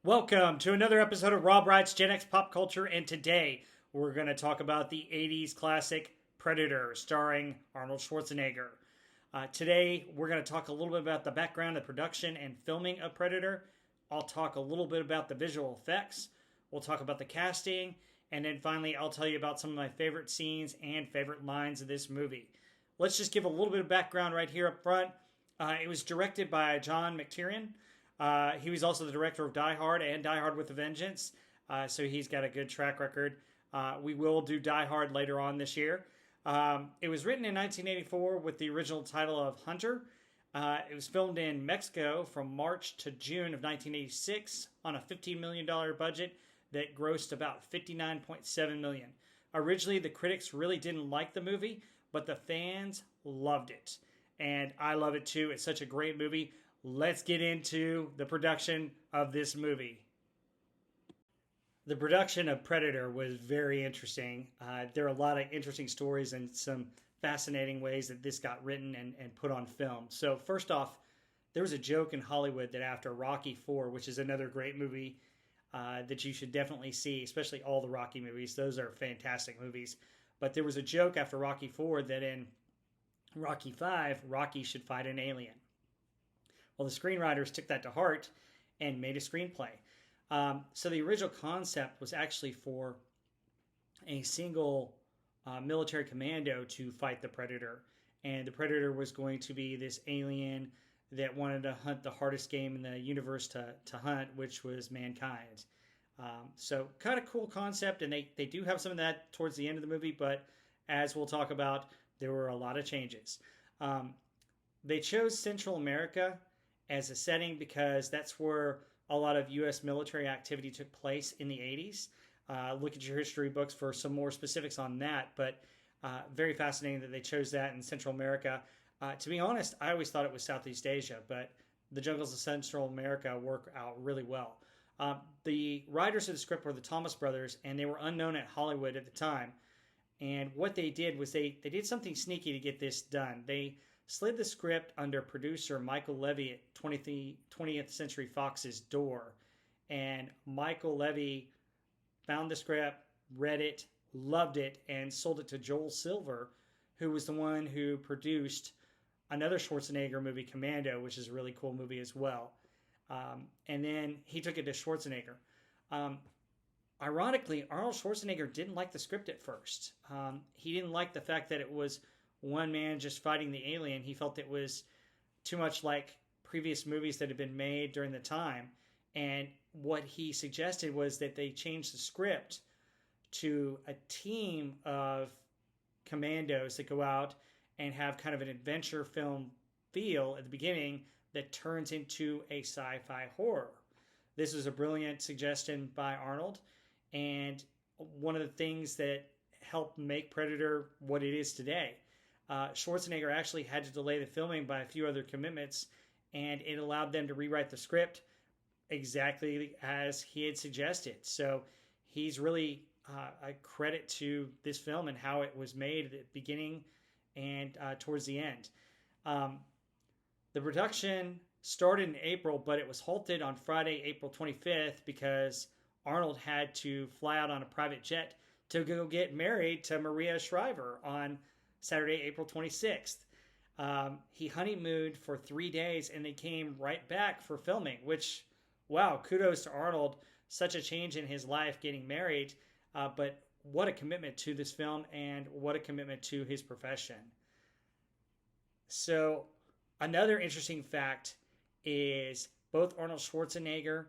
Welcome to another episode of Rob Wright's Gen X Pop Culture, and today we're going to talk about the 80s classic Predator starring Arnold Schwarzenegger. Today we're going to talk a little bit about the background, the production, and filming of Predator. I'll talk a little bit about the visual effects. We'll talk about the casting, and then finally I'll tell you about some of my favorite scenes and favorite lines of this movie. Let's just give a little bit of background right here up front. It was directed by John McTiernan. He was also the director of Die Hard and Die Hard with a Vengeance, so he's got a good track record. We will do Die Hard later on this year. It was written in 1984 with the original title of Hunter. It was filmed in Mexico from March to June of 1986 on a $15 million budget that grossed about $59.7 million. Originally, the critics really didn't like the movie, but the fans loved it. And I love it too. It's such a great movie. Let's get into the production of this movie. The production of Predator was very interesting. There are a lot of interesting stories and some fascinating ways that this got written and put on film. So first off, there was a joke in Hollywood that after Rocky IV, which is another great movie that you should definitely see, especially all the Rocky movies. Those are fantastic movies. But there was a joke after Rocky IV that in Rocky V, Rocky should fight an alien. Well, the screenwriters took that to heart and made a screenplay. So the original concept was actually for a single military commando to fight the Predator. And the Predator was going to be this alien that wanted to hunt the hardest game in the universe to hunt, which was mankind. So kind of cool concept, and they do have some of that towards the end of the movie, but as we'll talk about, there were a lot of changes. They chose Central America as a setting because that's where a lot of U.S. military activity took place in the 80s. Look at your history books for some more specifics on that, but very fascinating that they chose that in Central America. To be honest, I always thought it was Southeast Asia, but the jungles of Central America work out really well. The writers of the script were the Thomas brothers, and they were unknown at Hollywood at the time. And what they did was they did something sneaky to get this done. They slid the script under producer Michael Levy at 20th Century Fox's door. And Michael Levy found the script, read it, loved it, and sold it to Joel Silver, who was the one who produced another Schwarzenegger movie, Commando, which is a really cool movie as well. And then he took it to Schwarzenegger. Ironically, Arnold Schwarzenegger didn't like the script at first. He didn't like the fact that it was one man just fighting the alien. He felt it was too much like previous movies that had been made during the time. And what he suggested was that they change the script to a team of commandos that go out and have kind of an adventure film feel at the beginning that turns into a sci-fi horror. This was a brilliant suggestion by Arnold, and one of the things that helped make Predator what it is today. Schwarzenegger actually had to delay the filming by a few other commitments, and it allowed them to rewrite the script exactly as he had suggested. So he's really a credit to this film and how it was made at the beginning and towards the end. The production started in April, but it was halted on Friday, April 25th, because Arnold had to fly out on a private jet to go get married to Maria Shriver on Saturday, April 26th. He honeymooned for 3 days and they came right back for filming, which, wow, kudos to Arnold. Such a change in his life getting married, but what a commitment to this film and what a commitment to his profession. So another interesting fact is both Arnold Schwarzenegger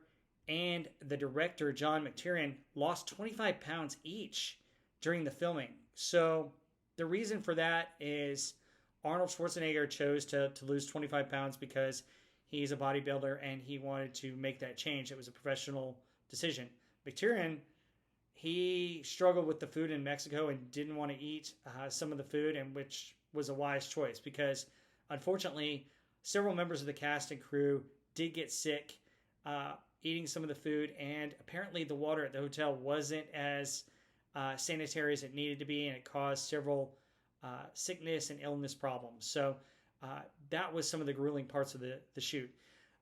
and the director, John McTiernan, lost 25 pounds each during the filming. So the reason for that is Arnold Schwarzenegger chose to lose 25 pounds because he's a bodybuilder and he wanted to make that change. It was a professional decision. McTiernan, he struggled with the food in Mexico and didn't want to eat some of the food, and which was a wise choice because unfortunately several members of the cast and crew did get sick eating some of the food, and apparently the water at the hotel wasn't as sanitary as it needed to be, and it caused several sickness and illness problems. So that was some of the grueling parts of the shoot.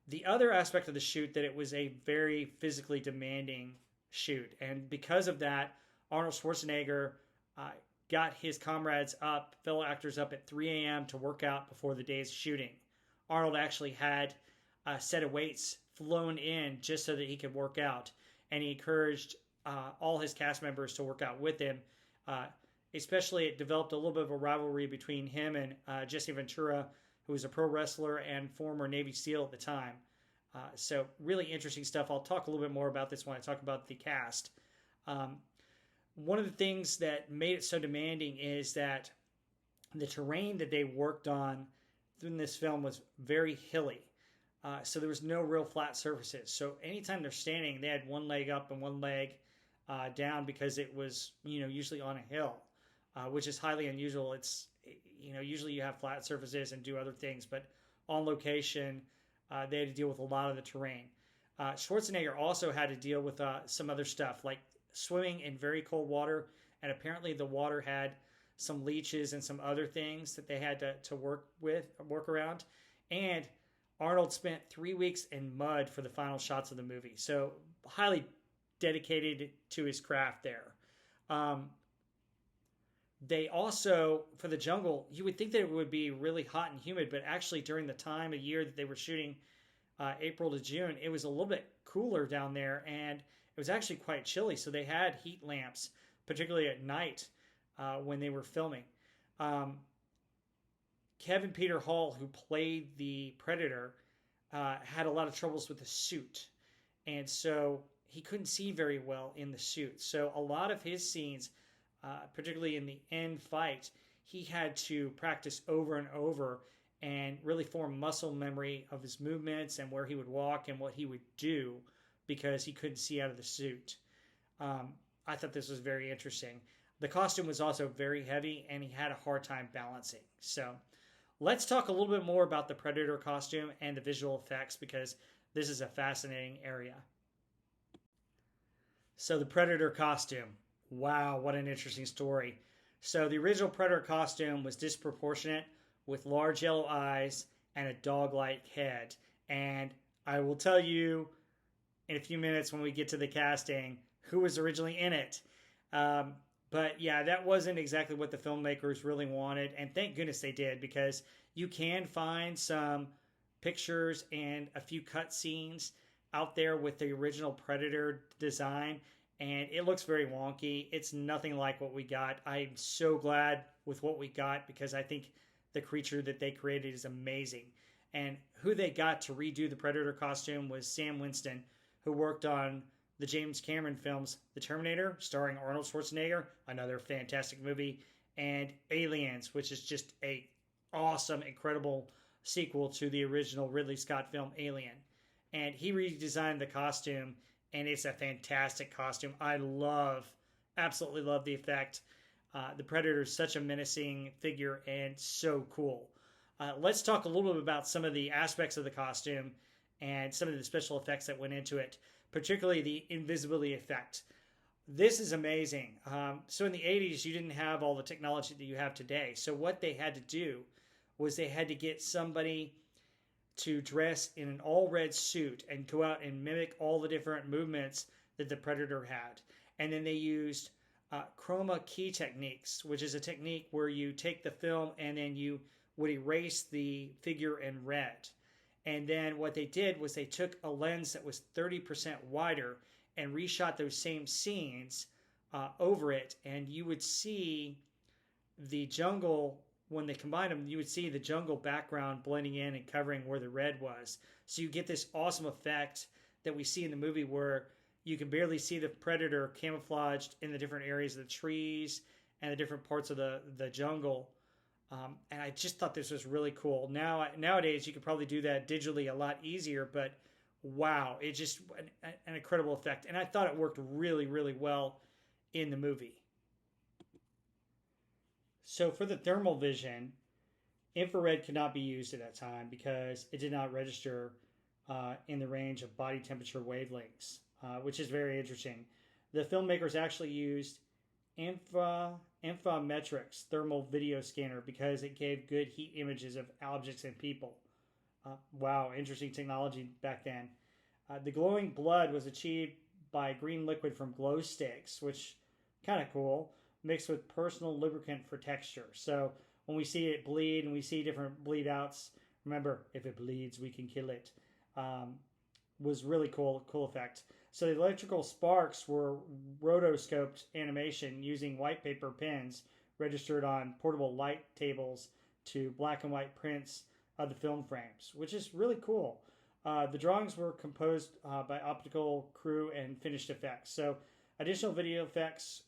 The other aspect of the shoot that it was a very physically demanding shoot, and because of that, Arnold Schwarzenegger uh, got his comrades up, fellow actors up at 3 a.m. to work out before the day's shooting. Arnold actually had a set of weights flown in just so that he could work out, and he encouraged all his cast members to work out with him. Uh, Especially, it developed a little bit of a rivalry between him and Jesse Ventura, who was a pro wrestler and former Navy SEAL at the time. So really interesting stuff. I'll talk a little bit more about this when I talk about the cast. Um, One of the things that made it so demanding is that the terrain that they worked on in this film was very hilly. So there was no real flat surfaces. So anytime they're standing, they had one leg up and one leg down because it was, usually on a hill, which is highly unusual. It's, usually you have flat surfaces and do other things, but on location, they had to deal with a lot of the terrain. Schwarzenegger also had to deal with some other stuff like swimming in very cold water, and apparently the water had some leeches and some other things that they had to work around. And Arnold spent 3 weeks in mud for the final shots of the movie, so highly dedicated to his craft there. They also, for the jungle, you would think that it would be really hot and humid, but actually during the time of year that they were shooting, April to June, it was a little bit cooler down there, and it was actually quite chilly. So they had heat lamps, particularly at night when they were filming. Kevin Peter Hall, who played the Predator, had a lot of troubles with the suit, and so he couldn't see very well in the suit. So a lot of his scenes, particularly in the end fight, he had to practice over and over and really form muscle memory of his movements and where he would walk and what he would do because he couldn't see out of the suit. I thought this was very interesting. The costume was also very heavy and he had a hard time balancing. So let's talk a little bit more about the Predator costume and the visual effects because this is a fascinating area. So the Predator costume. Wow, what an interesting story. So the original Predator costume was disproportionate with large yellow eyes and a dog-like head. And I will tell you in a few minutes when we get to the casting who was originally in it. But yeah, that wasn't exactly what the filmmakers really wanted. And thank goodness they did because you can find some pictures and a few cut scenes out there with the original Predator design. And it looks very wonky. It's nothing like what we got. I'm so glad with what we got because I think the creature that they created is amazing. And who they got to redo the Predator costume was Sam Winston, who worked on the James Cameron films The Terminator, starring Arnold Schwarzenegger, another fantastic movie, and Aliens, which is just a awesome, incredible sequel to the original Ridley Scott film Alien. And he redesigned the costume, and it's a fantastic costume. I absolutely love the effect. The Predator is such a menacing figure and so cool. Let's talk a little bit about some of the aspects of the costume and some of the special effects that went into it, particularly the invisibility effect. This is amazing. So in the 80s, you didn't have all the technology that you have today. So what they had to do was they had to get somebody to dress in an all-red suit and go out and mimic all the different movements that the Predator had. And then they used chroma key techniques, which is a technique where you take the film and then you would erase the figure in red. And then what they did was they took a lens that was 30% wider and reshot those same scenes over it. And you would see the jungle, when they combined them, you would see the jungle background blending in and covering where the red was. So you get this awesome effect that we see in the movie where you can barely see the Predator camouflaged in the different areas of the trees and the different parts of the jungle. And I just thought this was really cool. Nowadays, you could probably do that digitally a lot easier, but wow, it's just an incredible effect. And I thought it worked really, really well in the movie. So for the thermal vision, infrared could not be used at that time because it did not register in the range of body temperature wavelengths, which is very interesting. The filmmakers actually used Inframetrics thermal video scanner because it gave good heat images of objects and people. Wow, interesting technology back then. The glowing blood was achieved by green liquid from glow sticks, which kind of cool, mixed with personal lubricant for texture. So when we see it bleed and we see different bleed outs, remember, if it bleeds, we can kill it. Um, was really cool effect. So the electrical sparks were rotoscoped animation using white paper pens registered on portable light tables to black and white prints of the film frames, which is really cool. The drawings were composed by optical crew and finished effects. So additional video effects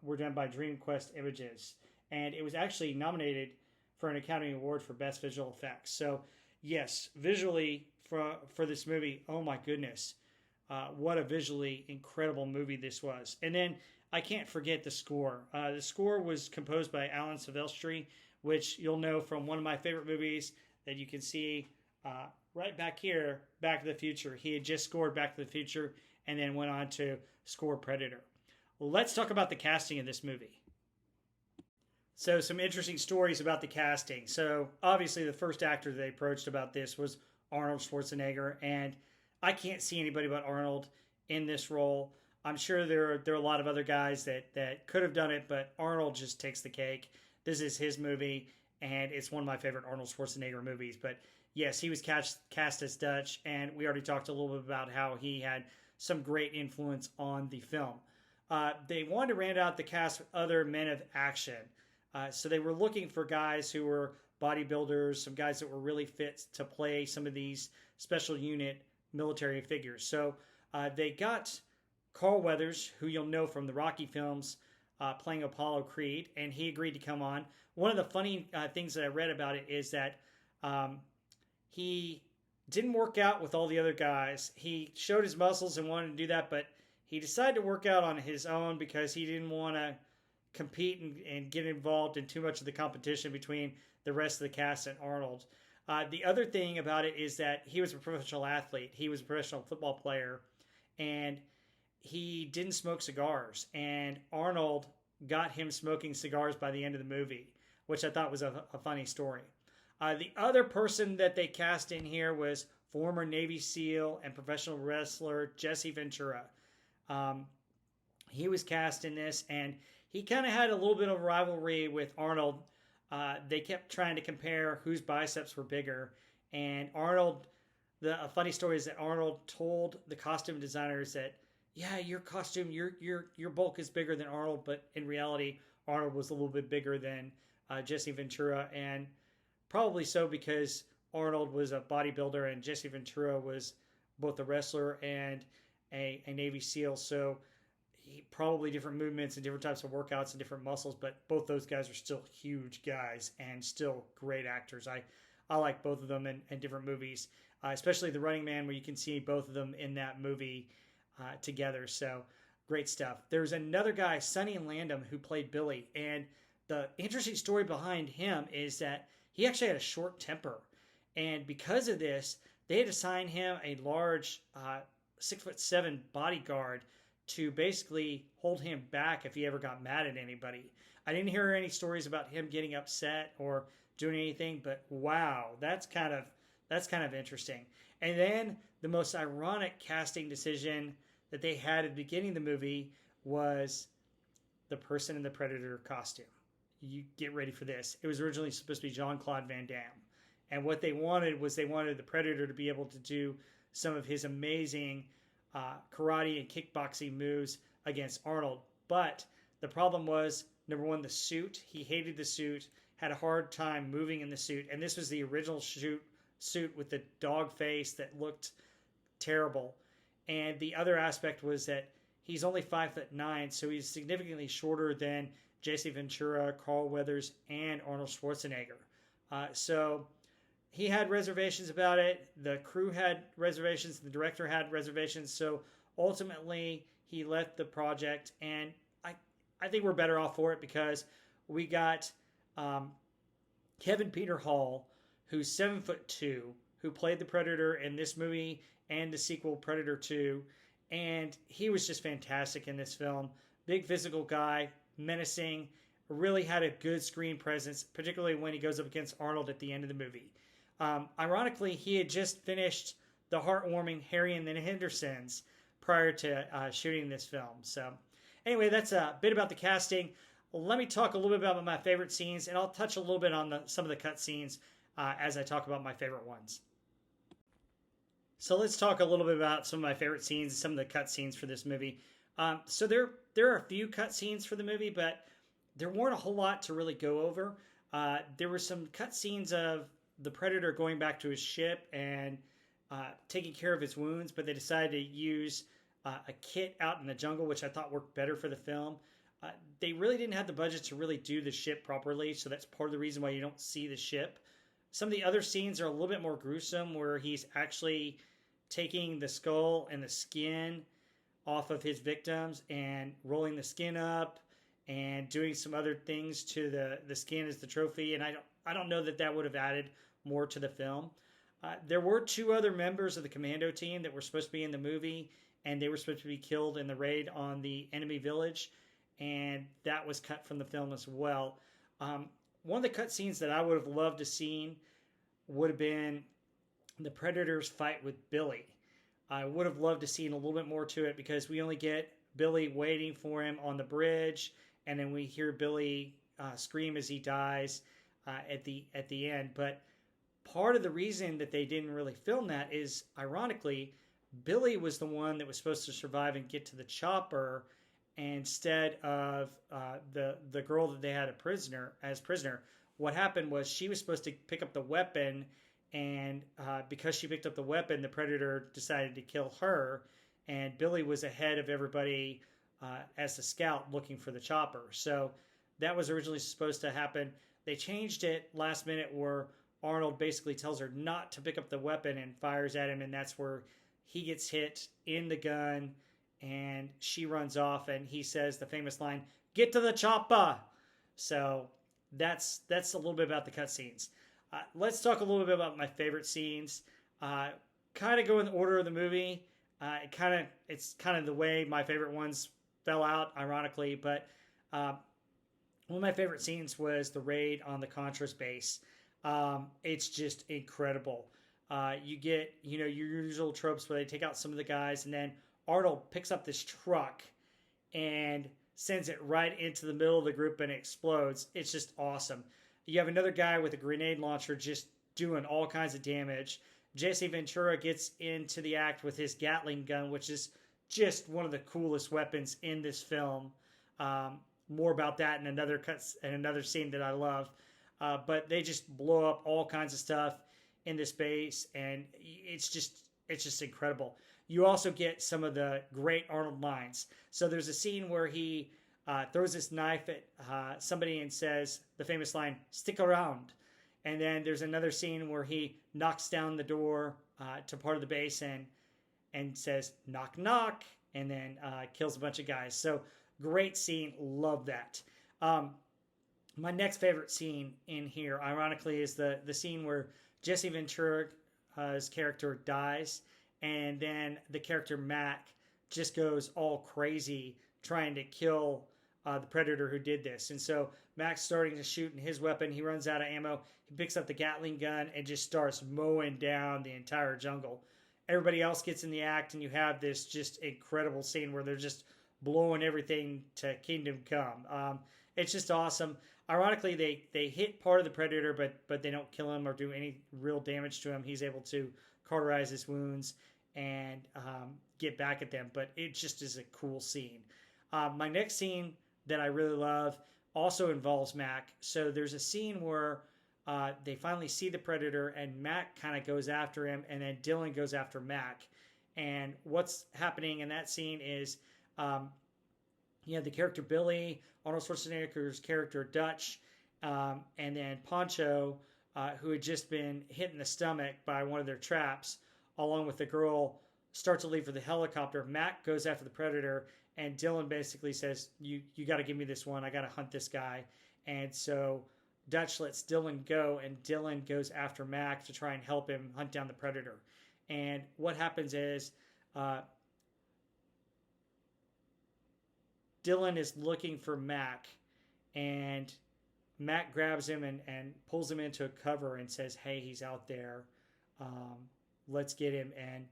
were done by DreamQuest Images, and it was actually nominated for an Academy Award for Best Visual Effects. So yes, visually for this movie, oh my goodness, what a visually incredible movie this was. And then I can't forget the score. The score was composed by Alan Silvestri, which you'll know from one of my favorite movies that you can see right back here, Back to the Future. He had just scored Back to the Future and then went on to score Predator. Well, let's talk about the casting of this movie. So some interesting stories about the casting. So obviously the first actor they approached about this was Arnold Schwarzenegger, and I can't see anybody but Arnold in this role. I'm sure there are a lot of other guys that could have done it, but Arnold just takes the cake. This is his movie, and it's one of my favorite Arnold Schwarzenegger movies. But yes, he was cast as Dutch, and we already talked a little bit about how he had some great influence on the film. They wanted to round out the cast with other men of action. So they were looking for guys who were bodybuilders, some guys that were really fit to play some of these special unit military figures. So they got Carl Weathers, who you'll know from the Rocky films, playing Apollo Creed, and he agreed to come on. One of the funny things that I read about it is that he didn't work out with all the other guys. He showed his muscles and wanted to do that, but he decided to work out on his own because he didn't want to compete and get involved in too much of the competition between the rest of the cast and Arnold. The other thing about it is that he was a professional athlete. He was a professional football player, and he didn't smoke cigars. And Arnold got him smoking cigars by the end of the movie, which I thought was a funny story. The other person that they cast in here was former Navy SEAL and professional wrestler Jesse Ventura. He was cast in this, and he kind of had a little bit of rivalry with Arnold. They kept trying to compare whose biceps were bigger, and Arnold. A funny story is that Arnold told the costume designers that, yeah, your costume, your bulk is bigger than Arnold, but in reality, Arnold was a little bit bigger than Jesse Ventura, and probably so because Arnold was a bodybuilder and Jesse Ventura was both a wrestler and a Navy SEAL. So probably different movements and different types of workouts and different muscles, but both those guys are still huge guys and still great actors. I like both of them in different movies, especially The Running Man, where you can see both of them in that movie together. So great stuff. There's another guy, Sonny Landham, who played Billy, and the interesting story behind him is that he actually had a short temper, and because of this, they had to assign him a large 6'7" bodyguard to basically hold him back if he ever got mad at anybody. I didn't hear any stories about him getting upset or doing anything, but wow, that's kind of interesting. And then the most ironic casting decision that they had at the beginning of the movie was the person in the Predator costume. You get ready for this. It was originally supposed to be Jean-Claude Van Damme. And what they wanted was the Predator to be able to do some of his amazing karate and kickboxing moves against Arnold. But the problem was, number one, the suit. He hated the suit, had a hard time moving in the suit. And this was the original suit with the dog face that looked terrible. And the other aspect was that he's only 5'9", so he's significantly shorter than Jesse Ventura, Carl Weathers, and Arnold Schwarzenegger. So he had reservations about it. The crew had reservations. The director had reservations. So ultimately, he left the project, and I think we're better off for it because we got Kevin Peter Hall, who's 7'2", who played the Predator in this movie and the sequel Predator 2, and he was just fantastic in this film. Big physical guy, menacing, really had a good screen presence, particularly when he goes up against Arnold at the end of the movie. Ironically, he had just finished the heartwarming Harry and the Hendersons prior to shooting this film. So, anyway, that's a bit about the casting. Let me talk a little bit about my favorite scenes, and I'll touch a little bit on some of the cut scenes as I talk about my favorite ones. So let's talk a little bit about some of my favorite scenes and some of the cut scenes for this movie. So there are a few cut scenes for the movie, but there weren't a whole lot to really go over. There were some cut scenes of the Predator going back to his ship and taking care of his wounds, but they decided to use a kit out in the jungle, which I thought worked better for the film. They really didn't have the budget to really do the ship properly, so that's part of the reason why you don't see the ship. Some of the other scenes are a little bit more gruesome, where he's actually taking the skull and the skin off of his victims and rolling the skin up and doing some other things to the skin as the trophy. And I don't know that that would have added more to the film. There were two other members of the commando team that were supposed to be in the movie, and they were supposed to be killed in the raid on the enemy village, and that was cut from the film as well. One of the cut scenes that I would have loved to seen would have been the Predator's fight with Billy. I would have loved to seen a little bit more to it, because we only get Billy waiting for him on the bridge, and then we hear Billy scream as he dies at the end. But part of the reason that they didn't really film that is, ironically, Billy was the one that was supposed to survive and get to the chopper, instead of the girl that they had as prisoner. What happened was, she was supposed to pick up the weapon, and because she picked up the weapon, the Predator decided to kill her, and Billy was ahead of everybody as the scout looking for the chopper. So that was originally supposed to happen. They changed it last minute, where Arnold basically tells her not to pick up the weapon and fires at him, and that's where he gets hit in the gun, and she runs off, and he says the famous line, "Get to the chopper!" So that's a little bit about the cutscenes. Let's talk a little bit about my favorite scenes. Kind of go in the order of the movie. It's kind of the way my favorite ones fell out, ironically. But one of my favorite scenes was the raid on the Contras base. It's just incredible. You get your usual tropes where they take out some of the guys, and then Arnold picks up this truck and sends it right into the middle of the group, and it explodes. It's just awesome. You have another guy with a grenade launcher just doing all kinds of damage. Jesse Ventura gets into the act with his Gatling gun, which is just one of the coolest weapons in this film. More about that in another scene that I love. But they just blow up all kinds of stuff in this base, and it's just incredible. You also get some of the great Arnold lines. So there's a scene where he throws this knife at somebody and says the famous line, "Stick around." And then there's another scene where he knocks down the door to part of the base and says, "Knock, knock," and then kills a bunch of guys. So great scene. Love that. My next favorite scene in here, ironically, is the scene where Jesse Ventura's character dies, and then the character Mac just goes all crazy trying to kill the Predator who did this. And so Mac's starting to shoot in his weapon. He runs out of ammo. He picks up the Gatling gun and just starts mowing down the entire jungle. Everybody else gets in the act, and you have this just incredible scene where they're just blowing everything to kingdom come. It's just awesome. Ironically, they hit part of the Predator, but they don't kill him or do any real damage to him. He's able to cauterize his wounds and get back at them. But it just is a cool scene. My next scene that I really love also involves Mac. So there's a scene where they finally see the Predator, and Mac kind of goes after him, and then Dylan goes after Mac. And what's happening in that scene is the character Billy, Arnold Schwarzenegger's character Dutch, and then Poncho, who had just been hit in the stomach by one of their traps, along with the girl, start to leave for the helicopter. Mac goes after the Predator, and Dylan basically says, you got to give me this one. I got to hunt this guy. And so Dutch lets Dylan go, and Dylan goes after Mac to try and help him hunt down the Predator. And what happens is Dylan is looking for Mac, and Mac grabs him and pulls him into a cover and says, "Hey, he's out there. Let's get him." And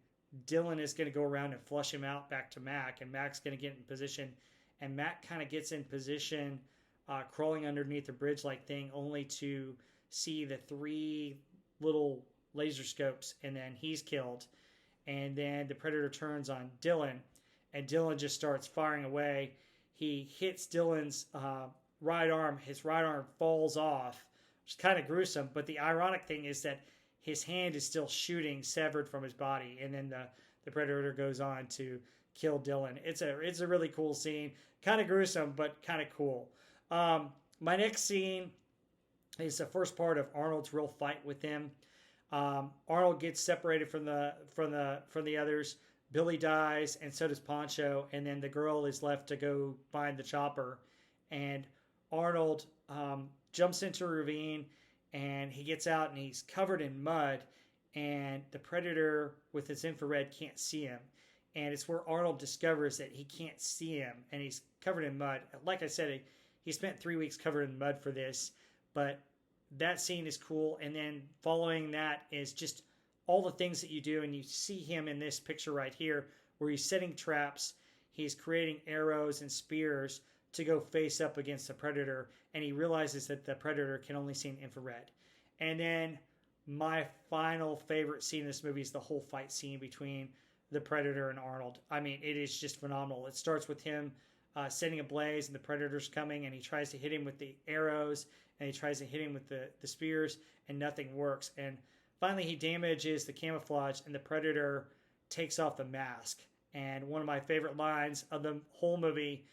Dylan is going to go around and flush him out back to Mac, and Mac's going to get in position. And Mac kind of gets in position, crawling underneath a bridge-like thing, only to see the 3 little laser scopes, and then he's killed. And then the Predator turns on Dylan, and Dylan just starts firing away. He hits Dylan's right arm. His right arm falls off, which is kind of gruesome. But the ironic thing is that his hand is still shooting, severed from his body. And then the Predator goes on to kill Dylan. It's a really cool scene. Kind of gruesome, but kind of cool. My next scene is the first part of Arnold's real fight with him. Arnold gets separated from the others. Billy dies, and so does Pancho. And then the girl is left to go find the chopper. And Arnold jumps into a ravine, and he gets out, and he's covered in mud. And the Predator, with his infrared, can't see him. And it's where Arnold discovers that he can't see him, and he's covered in mud. Like I said, he spent 3 weeks covered in mud for this, but that scene is cool. And then following that is just all the things that you do, and you see him in this picture right here, where he's setting traps, he's creating arrows and spears to go face up against the Predator, and he realizes that the Predator can only see in infrared. And then my final favorite scene in this movie is the whole fight scene between the Predator and Arnold. I mean, it is just phenomenal. It starts with him setting a blaze, and the Predator's coming, and he tries to hit him with the arrows, and he tries to hit him with the spears, and nothing works. And finally, he damages the camouflage, and the Predator takes off the mask. And one of my favorite lines of the whole movie,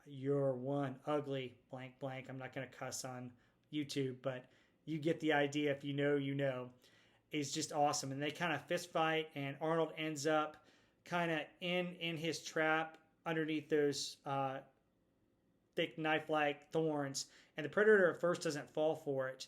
"You're one ugly blank blank." I'm not going to cuss on YouTube, but you get the idea. If you know, you know. Is just awesome. And they kind of fist fight, and Arnold ends up kind of in his trap underneath those thick knife-like thorns. And the Predator at first doesn't fall for it,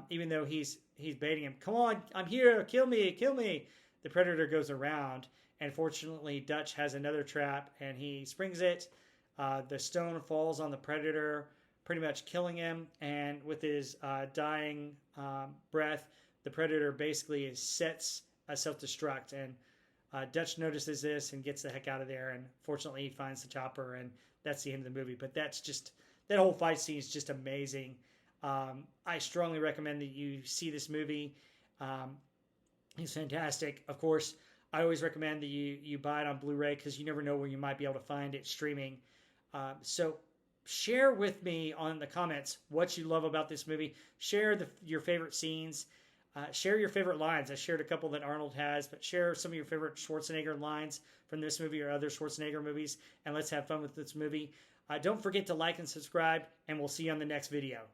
even though he's baiting him. "Come on, I'm here, kill me, kill me." The Predator goes around, and fortunately Dutch has another trap, and he springs it. The stone falls on the Predator, pretty much killing him. And with his dying breath, the Predator basically sets a self-destruct, and Dutch notices this and gets the heck out of there, and fortunately he finds the chopper, and that's the end of the movie. But that whole fight scene is just amazing. I strongly recommend that you see this movie. It's fantastic. Of course, I always recommend that you buy it on Blu-ray, because you never know where you might be able to find it streaming. So share with me on the comments what you love about this movie. Share your favorite scenes. Share your favorite lines. I shared a couple that Arnold has, but share some of your favorite Schwarzenegger lines from this movie or other Schwarzenegger movies, and let's have fun with this movie. Don't forget to like and subscribe, and we'll see you on the next video.